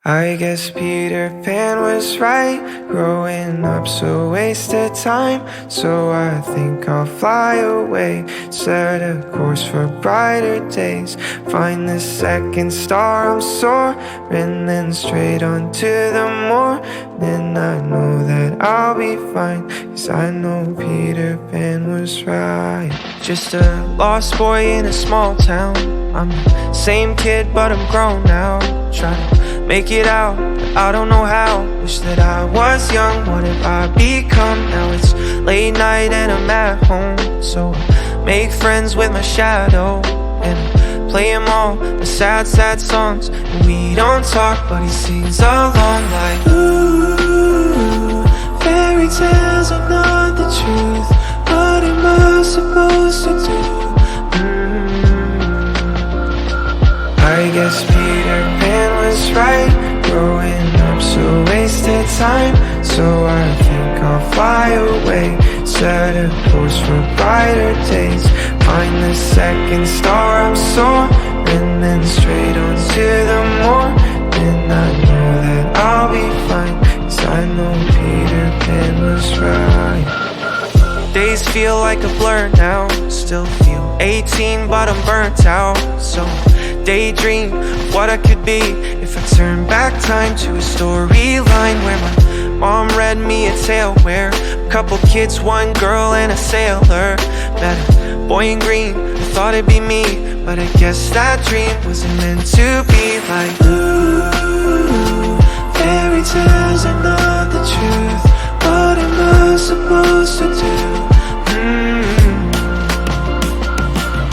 I guess Peter Pan was right. Growing up's a waste of time. So I think I'll fly away, set a course for brighter days. Find the second star, I'm soaring, then straight on to the morning. I know that I'll be fine, 'cause I know Peter Pan was right. Just a lost boy in a small town. I'm the same kid, but I'm grown now. Trying to make it out, but I don't know how. Wish that I was young, what have I become? Now it's late night and I'm at home, so I make friends with my shadow and I play him all the sad, sad songs. And we don't talk, but he sings along like, ooh, fairy tales are not the truth. What am I supposed to do? I guess Peter Pan was right. Growing up's a waste of time. So I think I'll fly away, set a course for brighter days. Find the second star, I'm soaring, then straight on to the morning. I know that I'll be fine, 'cause I know Peter Pan was right. Days feel like a blur now. Still feel 18, but I'm burnt out. So daydream of what I could be if I turn back time to a storyline where my mom read me a tale where a couple kids, one girl and a sailor met a boy in green. I thought it'd be me, but I guess that dream wasn't meant to be. Like, ooh, fairy tales are not the truth. What am I supposed to do?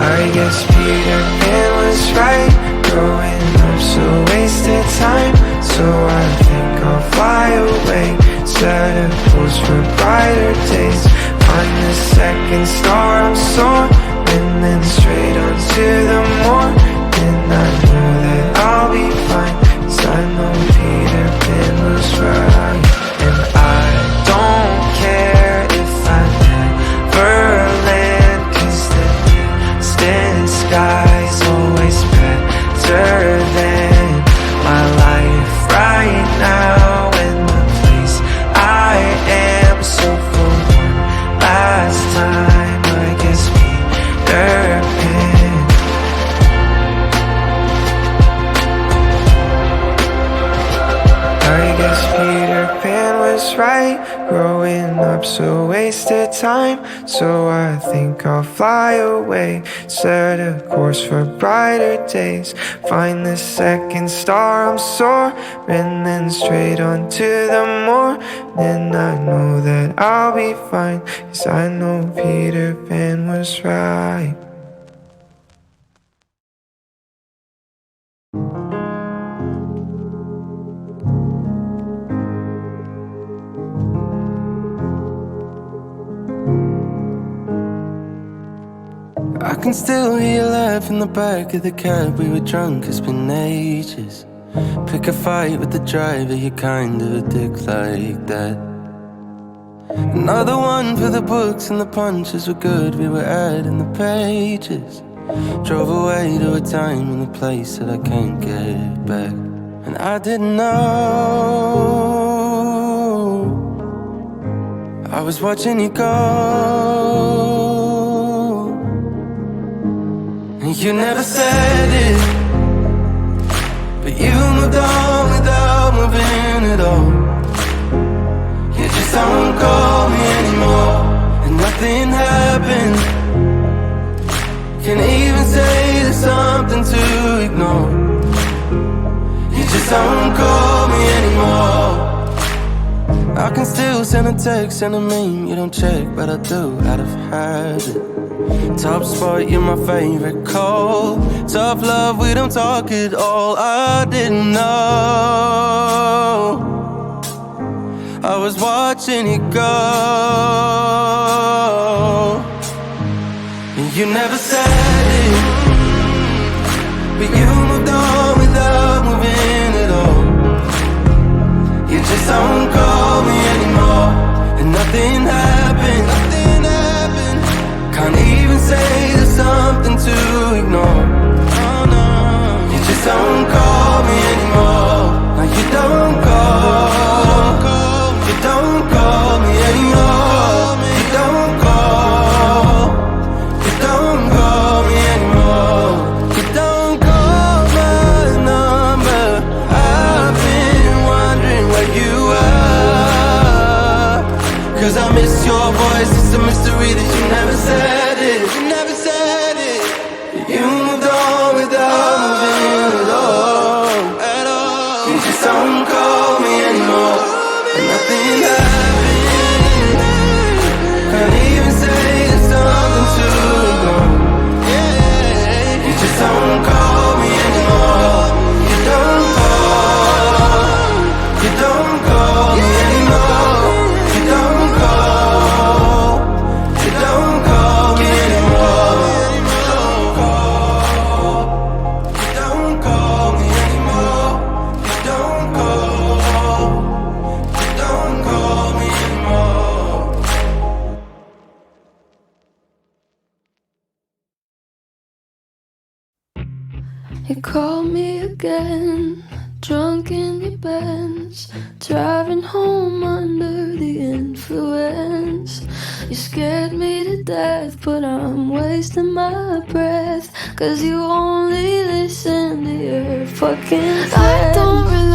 I guess Peter Pan was right. Growing up's a waste of time. So I think I'll fly away, set a course for brighter days. Find the second star, I'm soaring, then straight on to the morning. I know that I'll be fine, 'cause I know Peter Pan was right. And I don't care if I never land, 'cause the distant sky's always better than my life right now and the place I am. So for one last time, I guess Peter Pan. I guess Peter Pan was right. Growing up's a waste of time. So I think I'll fly away, set a course for brighter days. Find the second star, I'm soaring, then straight on to the morning. I know that I'll be fine, 'cause I know Peter Pan was right. I can still hear you laugh in the back of the cab. We were drunk, it's been ages. Pick a fight with the driver, you're kind of a dick like that. Another one for the books and the punches were good. We were adding the pages. Drove away to a time and a place that I can't get back. And I didn't know I was watching you go. You never said it, but you moved on without moving at all. You just don't call me anymore, and nothing happened. Can't even say there's something to ignore. You just don't call me anymore. I can still send a text and a meme. You don't check, but I do out of habit. Top spot, you're my favorite call. Tough love, we don't talk at all. I didn't know I was watching it go. And you never said it, but you moved on without moving at all. You just don't call me anymore, and nothing happened. Can't even say there's something to ignore. Oh no, you just don't call me anymore. Now you worry that you never said it. You never said it. You moved on without moving at all. At all. You just don't call me anymore. And nothing happened. Can't even say there's something to ignore. You just don't call me anymore. You don't call. You don't call me anymore. You don't call. You don't call me anymore. You don't call me anymore. You don't call. You don't call me anymore. You called me again, drunk in your Benz, driving home under the influence. You scared me to death, but I'm wasting my breath, 'cause you only listen to your fucking friends. I don't really